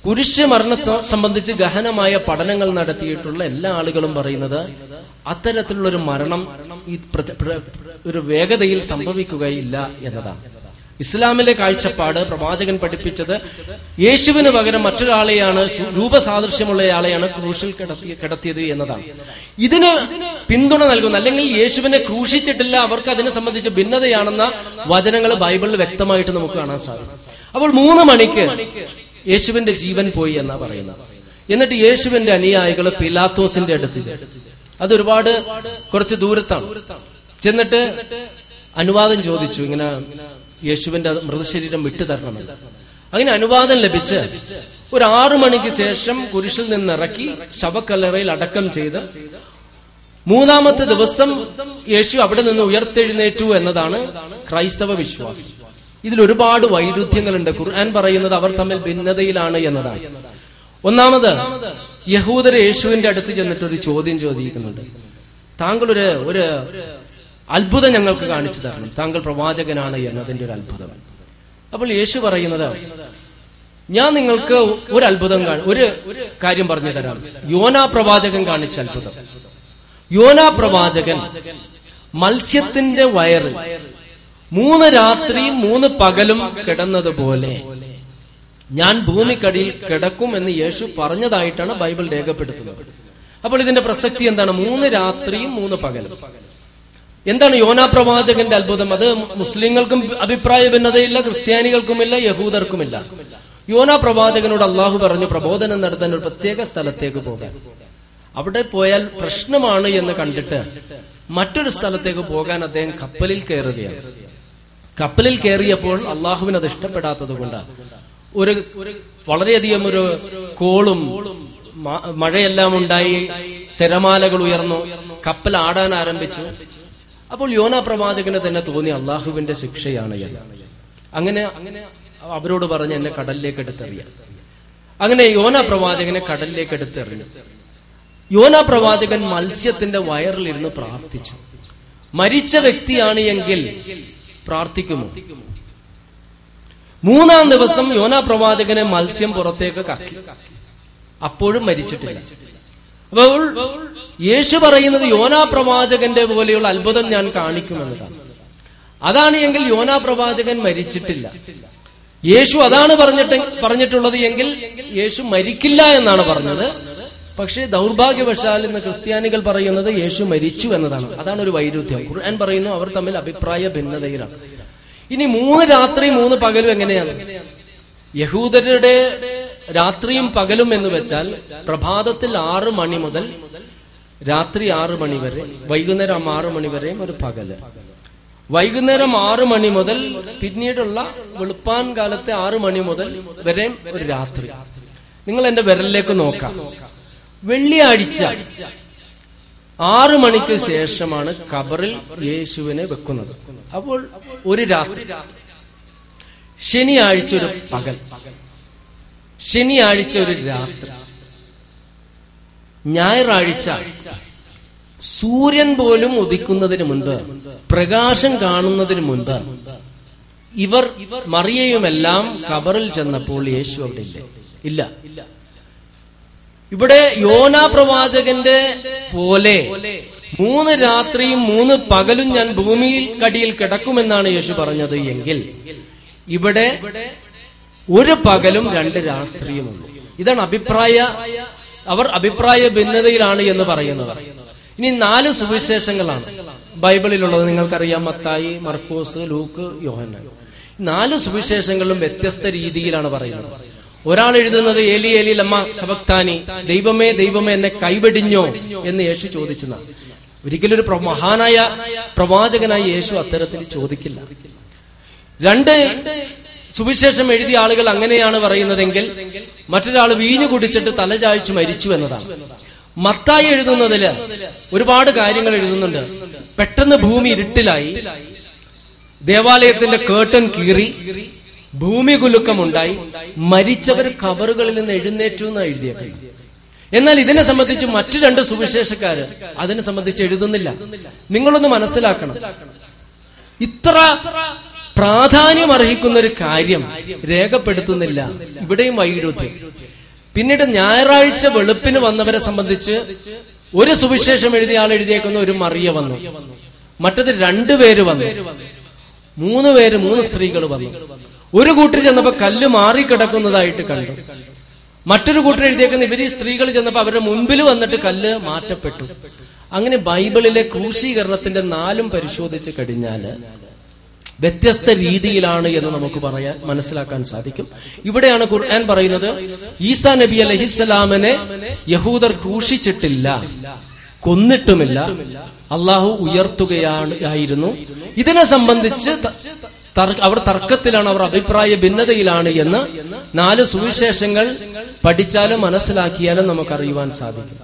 കുരിശ് മരണത്തെ സംബന്ധിച്ച് ഗഹനമായ പഠനങ്ങൾ നടത്തിയിട്ടുള്ള എല്ലാ ആളുകളും പറയുന്നത് അത്തരത്തിലുള്ളൊരു മരണം ഈ ഒരു വേഗതയിൽ സംഭവിക്കുകയില്ല എന്നതാണ്. ഇസ്ലാമിലെ കാഴ്ചപ്പാട് പ്രവാചകൻ പഠിപ്പിച്ചത് യേശുവിന് പകരം മറ്റൊരാളെയാണ്, രൂപസാദൃശ്യമുള്ളയാളെയാണ് ക്രൂശിൽ കിടത്തിയത് എന്നതാണ്. ഇതിന് പിന്തുണ നൽകുന്ന, അല്ലെങ്കിൽ യേശുവിനെ ക്രൂശിച്ചിട്ടില്ല, അവർക്ക് അതിനെ സംബന്ധിച്ച് ഭിന്നതയാണെന്ന വചനങ്ങൾ ബൈബിളിൽ വ്യക്തമായിട്ട് നമുക്ക് കാണാൻ സാധിക്കും. അപ്പോൾ 3 മണിക്ക് യേശുവിന്റെ ജീവൻ പോയി എന്നാ പറയുന്നത്. എന്നിട്ട് യേശുവിന്റെ അനുയായികൾ പിലാത്തോസിന്റെ അടുത്ത്, അതൊരുപാട് കുറച്ച് ദൂരത്താണ്, ചെന്നിട്ട് അനുവാദം ചോദിച്ചു, ഇങ്ങനെ യേശുവിന്റെ മൃതശരീരം വിട്ടുതരണമെന്ന്. അങ്ങനെ അനുവാദം ലഭിച്ച് ഒരു 6 മണിക്ക് ശേഷം കുരിശിൽ നിന്നിറക്കി ശവക്കല്ലറയിൽ അടക്കം ചെയ്ത് 3-ാമത്തെ ദിവസം യേശു അവിടെ നിന്ന് ഉയർത്തെഴുന്നേറ്റു എന്നതാണ് ക്രൈസ്തവ വിശ്വാസം. ഇതിൽ ഒരുപാട് വൈരുദ്ധ്യങ്ങളുണ്ട്. ഖുർആൻ പറയുന്നത് അവർ തമ്മിൽ ഭിന്നതയിലാണ് എന്നതാണ്. ഒന്നാമത്, യഹൂദര് യേശുവിന്റെ അടുത്ത് ചെന്നിട്ട് ഒരു ചോദ്യം ചോദിക്കുന്നുണ്ട്. താങ്കൾ ഒരു അത്ഭുതം ഞങ്ങൾക്ക് കാണിച്ചു തരണം, താങ്കൾ പ്രവാചകനാണ് എന്നതിന്റെ ഒരു അത്ഭുതം. അപ്പോൾ യേശു പറയുന്നത്, ഞാൻ നിങ്ങൾക്ക് ഒരു അത്ഭുതം, ഒരു കാര്യം പറഞ്ഞു തരാം. യോനാ പ്രവാചകൻ കാണിച്ച അത്ഭുതം. യോനാ പ്രവാചകൻ മത്സ്യത്തിന്റെ വയറ് 3 രാത്രിയും 3 പകലും കിടന്നതുപോലെ ഞാൻ ഭൂമിക്കടിയിൽ കിടക്കും എന്ന് യേശു പറഞ്ഞതായിട്ടാണ് ബൈബിൾ രേഖപ്പെടുത്തുന്നത്. അപ്പോൾ ഇതിന്റെ പ്രസക്തി എന്താണ്? 3 രാത്രിയും 3 പകലും. എന്താണ് യോനാ പ്രവാചകന്റെ അത്ഭുതം? അത് മുസ്ലിങ്ങൾക്കും അഭിപ്രായ ഭിന്നതയില്ല, ക്രിസ്ത്യാനികൾക്കുമില്ല, യഹൂദർക്കുമില്ല. യോനാ പ്രവാചകനോട് അള്ളാഹു പറഞ്ഞു പ്രബോധനം നടത്താൻ ഒരു പ്രത്യേക സ്ഥലത്തേക്ക് പോകാൻ. അവിടെ പോയാൽ പ്രശ്നമാണ് എന്ന് കണ്ടിട്ട് മറ്റൊരു സ്ഥലത്തേക്ക് പോകാൻ അദ്ദേഹം കപ്പലിൽ കയറുകയാണ്. കപ്പലിൽ കയറിയപ്പോൾ അള്ളാഹുവിന് അത് ഇഷ്ടപ്പെടാത്തത് കൊണ്ട് വളരെയധികം ഒരു കോളും മഴയെല്ലാം ഉണ്ടായി, തിരമാലകൾ ഉയർന്നു, കപ്പൽ ആടാൻ ആരംഭിച്ചു. അപ്പോൾ യോനാ പ്രവാചകന് തന്നെ തോന്നി അള്ളാഹുവിന്റെ ശിക്ഷയാണ് എന്ന്. അങ്ങനെ അവരോട് പറഞ്ഞ് എന്നെ കടലിലേക്ക് എടുത്തെറിയാം. അങ്ങനെ യോനാ പ്രവാചകനെ കടലിലേക്ക് എടുത്തെറിഞ്ഞു. യോനാ പ്രവാചകൻ മത്സ്യത്തിന്റെ വയറിലിരുന്ന് പ്രാർത്ഥിച്ചു. മരിച്ച വ്യക്തിയാണ് എങ്കിൽ പ്രാർത്ഥിക്കുമോ? 3-ാം ദിവസം യോനാ പ്രവാചകനെ മത്സ്യം പുറത്തേക്ക് കക്കി, അപ്പോഴും മരിച്ചിട്ടില്ല. അപ്പോൾ യേശു പറയുന്നത് യോനാ പ്രവാചകന്റെ പോലെയുള്ള അത്ഭുതം ഞാൻ കാണിക്കുമെന്നതാണ്. അതാണ് എങ്കിൽ യോനാ പ്രവാചകൻ മരിച്ചിട്ടില്ല. യേശു അതാണ് പറഞ്ഞിട്ടുള്ളത് എങ്കിൽ യേശു മരിക്കില്ല എന്നാണ് പറഞ്ഞത്. പക്ഷേ ദൗർഭാഗ്യവശാൽ ഇന്ന് ക്രിസ്ത്യാനികൾ പറയുന്നത് യേശു മരിച്ചു എന്നതാണ്. അതാണ് ഒരു വൈരുദ്ധ്യം. ഖുർആൻ പറയുന്നു അവർ തമ്മിൽ അഭിപ്രായ ഭിന്നതയിലാണ്. ഇനി 3 രാത്രിയും 3 പകലും എങ്ങനെയാണ്? യഹൂദരുടെ രാത്രിയും പകലും എന്ന് വെച്ചാൽ പ്രഭാതത്തിൽ 6 മണി മുതൽ രാത്രി 6 മണി വരെ, വൈകുന്നേരം 6 മണി വരെയും ഒരു പകല്, വൈകുന്നേരം 6 മണി മുതൽ പിന്നീടുള്ള വെളുപ്പാൻ കാലത്തെ 6 മണി മുതൽ വരെയും ഒരു രാത്രി. നിങ്ങൾ എന്റെ വിരലിലേക്ക് നോക്കാം. വെള്ളിയാഴ്ച 6 മണിക്ക് ശേഷമാണ് ഖബറിൽ യേശുവിനെ വെക്കുന്നത്. അപ്പോൾ ഒരു രാത്രി. ശനിയാഴ്ച ഒരു പകൽ, ശനിയാഴ്ച ഒരു രാത്രി, ഞായറാഴ്ച സൂര്യൻ പോലും ഉദിക്കുന്നതിന് മുൻപ്, പ്രകാശം കാണുന്നതിന് മുൻപ് ഇവർ മറിയയുമെല്ലാം ഖബറിൽ ചെന്നപ്പോൾ യേശു അവിടെ ഇല്ല. ഇവിടെ യോനാ പ്രവാചകന്റെ പോലെ 3 രാത്രിയും 3 പകലും ഞാൻ ഭൂമിയിൽ കടിയിൽ കിടക്കുമെന്നാണ് യേശു പറഞ്ഞത് എങ്കിൽ ഇവിടെ ഒരു പകലും 2 രാത്രിയുമുള്ളൂ. ഇതാണ് അവർ അഭിപ്രായ ഭിന്നതയിലാണ് എന്ന് പറയുന്നത്. ഇനി 4 സുവിശേഷങ്ങളാണ് ബൈബിളിലുള്ളത്. നിങ്ങൾക്കറിയാം, മത്തായി, മർക്കോസ്, ലൂക്ക്, യോഹന്നാൻ. 4 സുവിശേഷങ്ങളിലും വ്യത്യസ്ത രീതിയിലാണ് പറയുന്നത്. ഒരാൾ എഴുതുന്നത് ഏലി ഏലി ലമ്മ സബക്താനി, ദൈവമേ ദൈവമേ എന്നെ കൈവെടിഞ്ഞോ എന്ന് യേശു ചോദിച്ചെന്ന. ഒരിക്കലും ഒരു മഹാനായ പ്രവാചകനായി യേശു അത്തരത്തിൽ ചോദിക്കില്ല. 2 സുവിശേഷം എഴുതിയ ആളുകൾ അങ്ങനെയാണ് പറയുന്നതെങ്കിൽ മറ്റൊരാൾ വീഞ്ഞു കുടിച്ചിട്ട് തലചായ്ച്ചു മരിച്ചു എന്നതാണ്. മത്തായി എഴുതുന്നതില് ഒരുപാട് കാര്യങ്ങൾ എഴുതുന്നുണ്ട്. പെട്ടെന്ന് ഭൂമി ഇരുട്ടിലായി, ദേവാലയത്തിന്റെ കേർട്ടൻ കീറി, ഭൂമി കുലുക്കമുണ്ടായി, മരിച്ചവർ ഖബറുകളിൽ നിന്ന് എഴുന്നേറ്റു എന്ന് എഴുതിയേക്കും. എന്നാൽ ഇതിനെ സംബന്ധിച്ച് മറ്റു 2 സുവിശേഷക്കാര് അതിനെ സംബന്ധിച്ച് എഴുതുന്നില്ല. നിങ്ങളൊന്ന് മനസ്സിലാക്കണം, ഇത്ര പ്രാധാന്യം അർഹിക്കുന്ന ഒരു കാര്യം രേഖപ്പെടുത്തുന്നില്ല. ഇവിടെയും വൈരുദ്ധ്യം. പിന്നീട് ഞായറാഴ്ച വെളുപ്പിന് വന്നവരെ സംബന്ധിച്ച് ഒരു സുവിശേഷം എഴുതിയ ആൾ എഴുതിയേക്കുന്ന ഒരു മറിയ വന്നു, മറ്റത് 2 പേര് വന്നു, 3 പേര് 3 സ്ത്രീകൾ വന്നു. ഒരു കൂട്ടർ ചെന്നപ്പോ കല്ല് മാറിക്കിടക്കുന്നതായിട്ട് കണ്ടു. മറ്റൊരു കൂട്ടർ എഴുതിയേക്കുന്ന ഇവര് സ്ത്രീകൾ ചെന്നപ്പോ അവരുടെ മുൻപിൽ വന്നിട്ട് കല്ല് മാറ്റപ്പെട്ടു. അങ്ങനെ ബൈബിളിലെ ക്രൂശീകരണത്തിന്റെ 4 പരിശോധിച്ച് കഴിഞ്ഞാല് വ്യത്യസ്ത രീതിയിലാണ് എന്ന് നമുക്ക് മനസ്സിലാക്കാൻ സാധിക്കും. ഇവിടെയാണ് ഖുർആൻ പറയുന്നത് ഈസാ നബി അലൈഹിസ്സലാമിനെ യഹൂദർ ക്രൂശിച്ചിട്ടില്ല, കൊന്നിട്ടുമില്ല, അള്ളാഹു ഉയർത്തുകയായിരുന്നു. ഇതിനെ സംബന്ധിച്ച് അവർ തർക്കത്തിലാണ്, അവർ അഭിപ്രായ ഭിന്നതയിലാണ് എന്ന് 4 സുവിശേഷങ്ങൾ പഠിച്ചാലും മനസ്സിലാക്കിയാലും നമുക്കറിയുവാൻ സാധിക്കും.